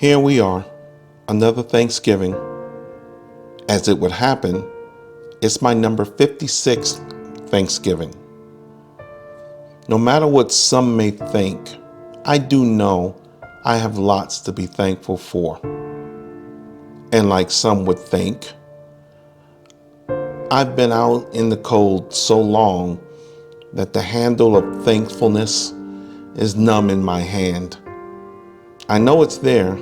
Here we are, another Thanksgiving. As it would happen, it's my number 56th Thanksgiving. No matter what some may think, I do know I have lots to be thankful for. And like some would think, I've been out in the cold so long that the handle of thankfulness is numb in my hand. I know it's there.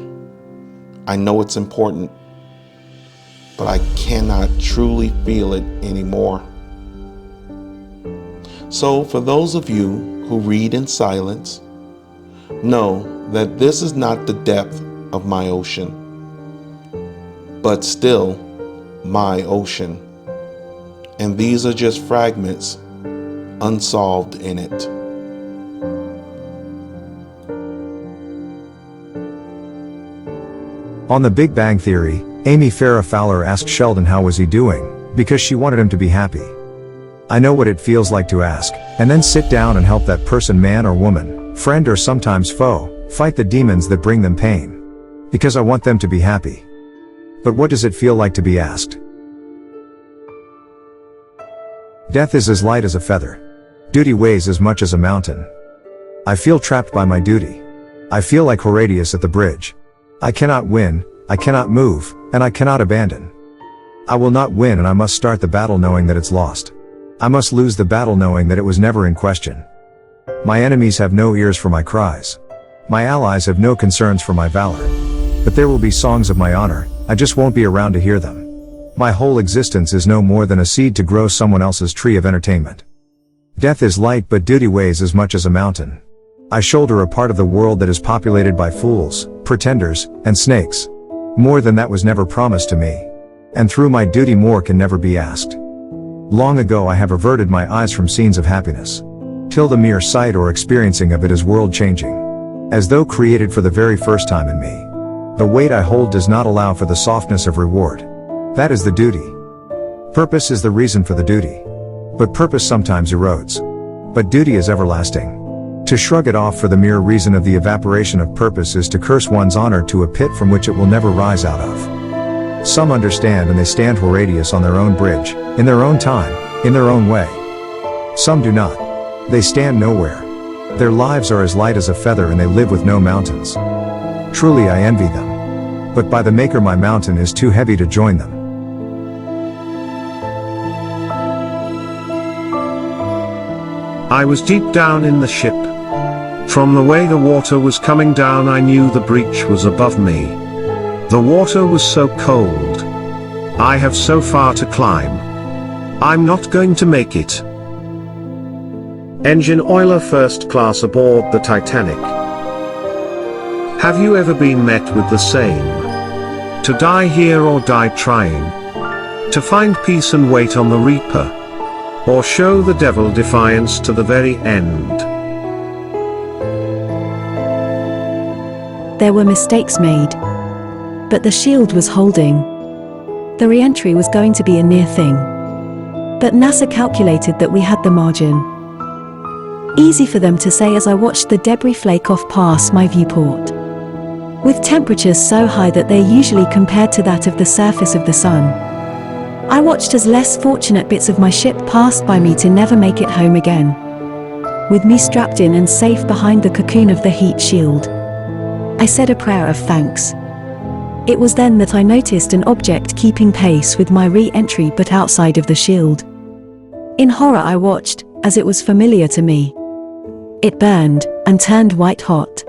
I know it's important, but I cannot truly feel it anymore. So for those of you who read in silence, know that this is not the depth of my ocean, but still my ocean. And these are just fragments, unsolved in it. On The Big Bang Theory, Amy Farrah Fowler asked Sheldon how was he doing, because she wanted him to be happy. I know what it feels like to ask, and then sit down and help that person, man or woman, friend or sometimes foe, fight the demons that bring them pain. Because I want them to be happy. But what does it feel like to be asked? Death is as light as a feather. Duty weighs as much as a mountain. I feel trapped by my duty. I feel like Horatius at the bridge. I cannot win, I cannot move, and I cannot abandon. I will not win, and I must start the battle knowing that it's lost. I must lose the battle knowing that it was never in question. My enemies have no ears for my cries. My allies have no concerns for my valor. But there will be songs of my honor, I just won't be around to hear them. My whole existence is no more than a seed to grow someone else's tree of entertainment. Death is light, but duty weighs as much as a mountain. I shoulder a part of the world that is populated by fools, pretenders, and snakes. More than that was never promised to me. And through my duty more can never be asked. Long ago I have averted my eyes from scenes of happiness. Till the mere sight or experiencing of it is world-changing. As though created for the very first time in me. The weight I hold does not allow for the softness of reward. That is the duty. Purpose is the reason for the duty. But purpose sometimes erodes. But duty is everlasting. To shrug it off for the mere reason of the evaporation of purpose is to curse one's honor to a pit from which it will never rise out of. Some understand and they stand Horatius on their own bridge, in their own time, in their own way. Some do not. They stand nowhere. Their lives are as light as a feather and they live with no mountains. Truly I envy them. But by the Maker my mountain is too heavy to join them. I was deep down in the ship. From the way the water was coming down I knew the breach was above me. The water was so cold. I have so far to climb. I'm not going to make it. Engine oiler first class aboard the Titanic. Have you ever been met with the same? To die here or die trying. To find peace and wait on the reaper. Or show the devil defiance to the very end. There were mistakes made. But the shield was holding. The re-entry was going to be a near thing. But NASA calculated that we had the margin. Easy for them to say as I watched the debris flake off past my viewport. With temperatures so high that they're usually compared to that of the surface of the sun. I watched as less fortunate bits of my ship passed by me to never make it home again. With me strapped in and safe behind the cocoon of the heat shield. I said a prayer of thanks. It was then that I noticed an object keeping pace with my re-entry but outside of the shield. In horror I watched, as it was familiar to me. It burned, and turned white hot.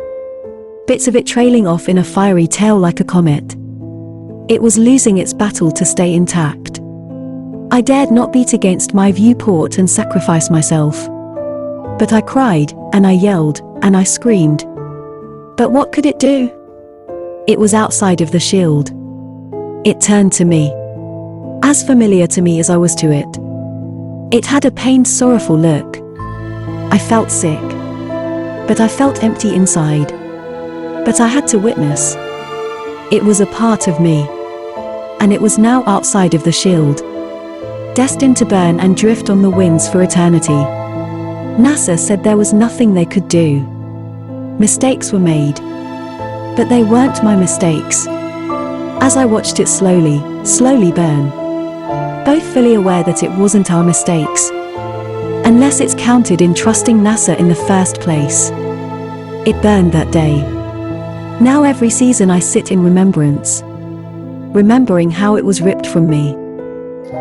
Bits of it trailing off in a fiery tail like a comet. It was losing its battle to stay intact. I dared not beat against my viewport and sacrifice myself. But I cried, and I yelled, and I screamed. But what could it do? It was outside of the shield. It turned to me. As familiar to me as I was to it. It had a pained, sorrowful look. I felt sick. But I felt empty inside. But I had to witness. It was a part of me. And it was now outside of the shield. Destined to burn and drift on the winds for eternity. NASA said there was nothing they could do. Mistakes were made. But they weren't my mistakes. As I watched it slowly burn, both fully aware that it wasn't our mistakes, unless it's counted in trusting NASA in the first place. It burned that day. Now every season I sit in remembrance, remembering how it was ripped from me,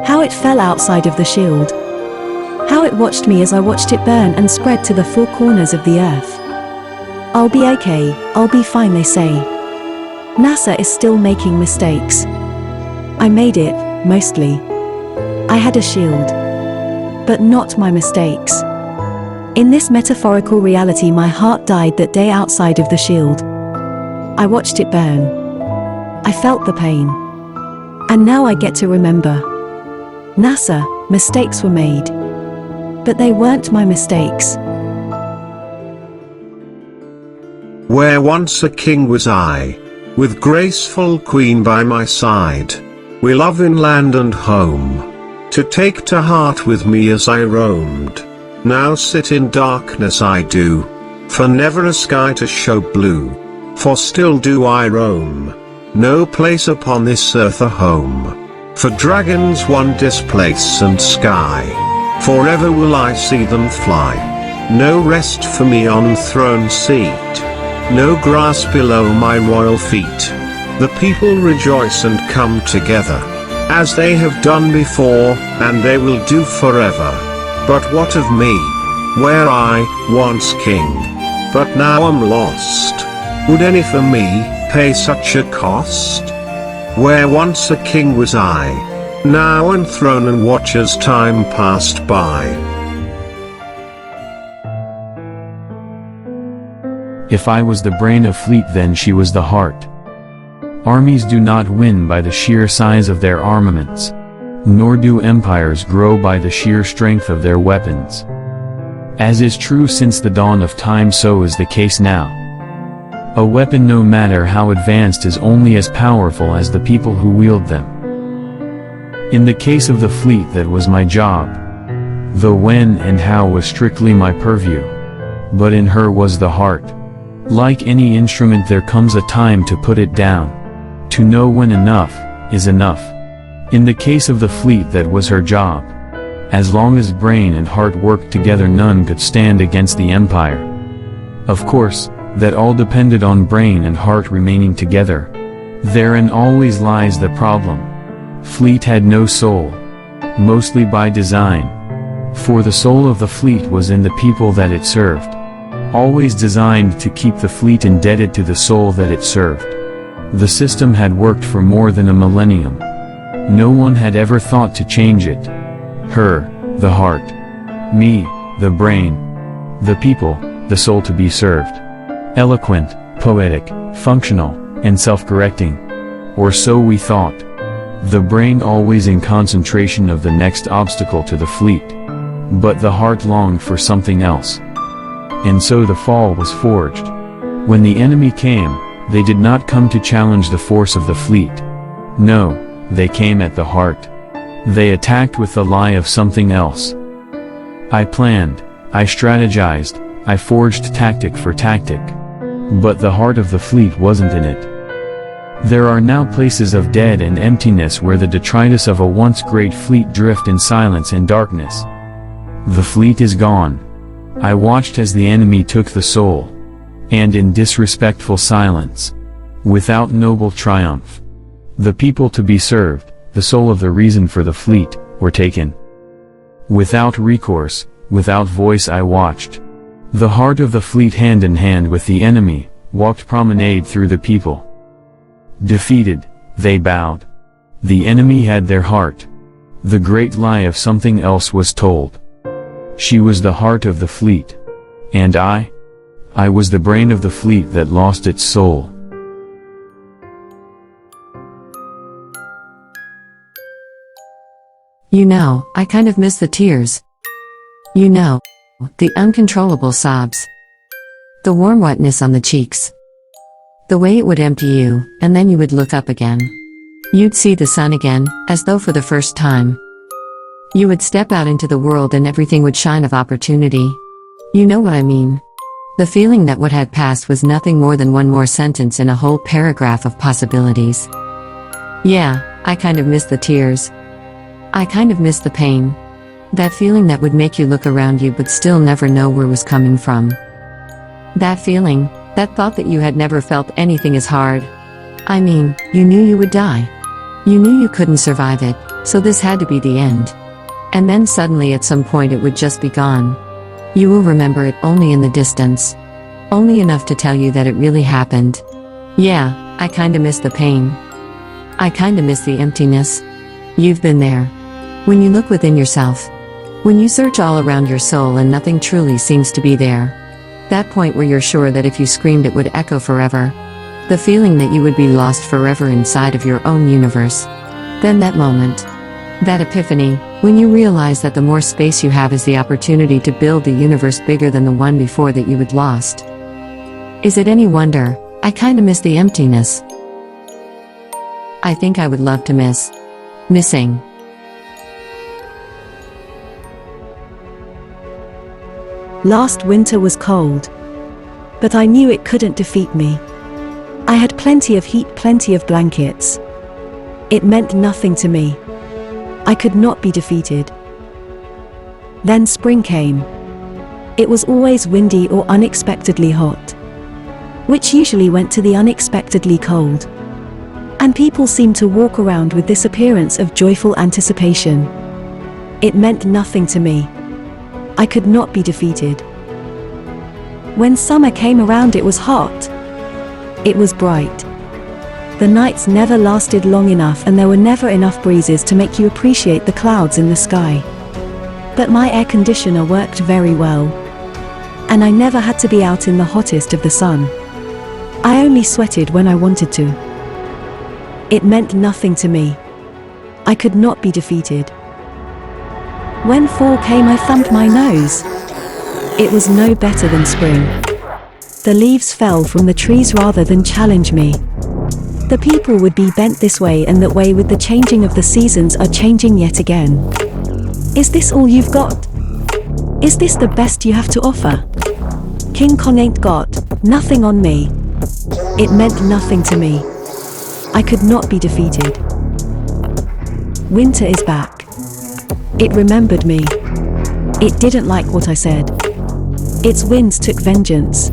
how it fell outside of the shield, how it watched me as I watched it burn and spread to the four corners of the earth. I'll be okay, I'll be fine, they say. NASA is still making mistakes. I made it, mostly. I had a shield, but not my mistakes. In this metaphorical reality, my heart died that day outside of the shield. I watched it burn. I felt the pain. And now I get to remember. NASA, mistakes were made. But they weren't my mistakes. Where once a king was I, with graceful queen by my side, we love in land and home, to take to heart with me as I roamed. Now sit in darkness I do, for never a sky to show blue, for still do I roam, no place upon this earth a home, for dragons one displace and sky, forever will I see them fly, no rest for me on throne seat, no grass below my royal feet, the people rejoice and come together, as they have done before, and they will do forever. But what of me, where I, once king, but now am lost? Would any for me, pay such a cost? Where once a king was I, now enthroned and watch as time passed by. If I was the brain of fleet, then she was the heart. Armies do not win by the sheer size of their armaments, nor do empires grow by the sheer strength of their weapons. As is true since the dawn of time, so is the case now. A weapon, no matter how advanced, is only as powerful as the people who wield them. In the case of the fleet, that was my job. The when and how was strictly my purview. But in her was the heart. Like any instrument, there comes a time to put it down. To know when enough is enough. In the case of the fleet, that was her job. As long as brain and heart worked together, none could stand against the empire. Of course, that all depended on brain and heart remaining together. Therein always lies the problem. Fleet had no soul. Mostly by design. For the soul of the fleet was in the people that it served. Always designed to keep the fleet indebted to the soul that it served. The system had worked for more than a millennium. No one had ever thought to change it. Her, the heart. Me, the brain. The people, the soul to be served. Eloquent, poetic, functional, and self-correcting. Or so we thought. The brain always in concentration of the next obstacle to the fleet. But the heart longed for something else. And so the fall was forged. When the enemy came, they did not come to challenge the force of the fleet. No, they came at the heart. They attacked with the lie of something else. I planned, I strategized, I forged tactic for tactic. But the heart of the fleet wasn't in it. There are now places of dead and emptiness where the detritus of a once great fleet drift in silence and darkness. The fleet is gone. I watched as the enemy took the soul. And in disrespectful silence. Without noble triumph. The people to be served, the soul of the reason for the fleet, were taken. Without recourse, without voice I watched. The heart of the fleet hand in hand with the enemy, walked promenade through the people. Defeated, they bowed. The enemy had their heart. The great lie of something else was told. She was the heart of the fleet. And I was the brain of the fleet that lost its soul. You know, I kind of miss the tears. You know, the uncontrollable sobs. The warm wetness on the cheeks. The way it would empty you, and then you would look up again. You'd see the sun again, as though for the first time. You would step out into the world and everything would shine of opportunity. You know what I mean. The feeling that what had passed was nothing more than one more sentence in a whole paragraph of possibilities. Yeah, I kind of miss the tears. I kind of miss the pain. That feeling that would make you look around you but still never know where it was coming from. That feeling, that thought that you had never felt anything as hard. I mean, you knew you would die. You knew you couldn't survive it, so this had to be the end. And then suddenly at some point it would just be gone. You will remember it only in the distance. Only enough to tell you that it really happened. Yeah, I kinda miss the pain. I kinda miss the emptiness. You've been there. When you look within yourself. When you search all around your soul and nothing truly seems to be there. That point where you're sure that if you screamed it would echo forever. The feeling that you would be lost forever inside of your own universe. Then that moment. That epiphany, when you realize that the more space you have is the opportunity to build the universe bigger than the one before that you had lost. Is it any wonder, I kinda miss the emptiness. I think I would love to miss. Missing. Last winter was cold. But I knew it couldn't defeat me. I had plenty of heat, plenty of blankets. It meant nothing to me. I could not be defeated. Then spring came. It was always windy or unexpectedly hot, which usually went to the unexpectedly cold. And people seemed to walk around with this appearance of joyful anticipation. It meant nothing to me. I could not be defeated. When summer came around, it was hot. It was bright. The nights never lasted long enough and there were never enough breezes to make you appreciate the clouds in the sky. But my air conditioner worked very well. And I never had to be out in the hottest of the sun. I only sweated when I wanted to. It meant nothing to me. I could not be defeated. When fall came, I thumbed my nose. It was no better than spring. The leaves fell from the trees rather than challenge me. The people would be bent this way and that way with the changing of the seasons are changing yet again. Is this all you've got? Is this the best you have to offer? King Kong ain't got nothing on me. It meant nothing to me. I could not be defeated. Winter is back. It remembered me. It didn't like what I said. Its winds took vengeance.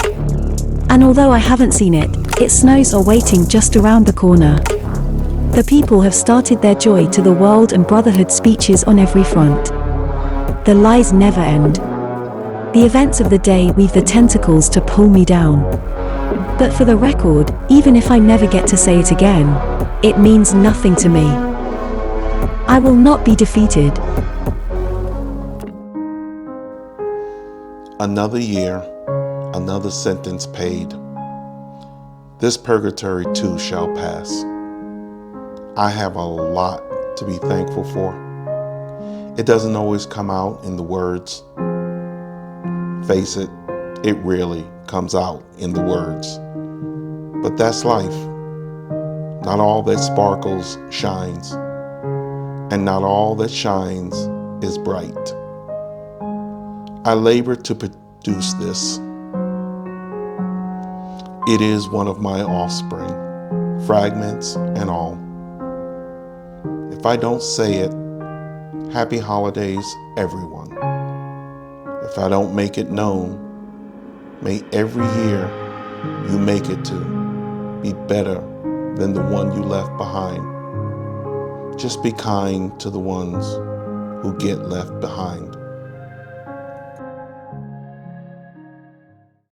And although I haven't seen it, its snows are waiting just around the corner. The people have started their joy to the world and brotherhood speeches on every front. The lies never end. The events of the day weave the tentacles to pull me down. But for the record, even if I never get to say it again, it means nothing to me. I will not be defeated. Another year, another sentence paid. This purgatory too shall pass. I have a lot to be thankful for. It doesn't always come out in the words. Face it, it really comes out in the words. But that's life. Not all that sparkles shines, and not all that shines is bright. I labor to produce this. It is one of my offspring, fragments and all. If I don't say it, happy holidays, everyone. If I don't make it known, may every year you make it to be better than the one you left behind. Just be kind to the ones who get left behind.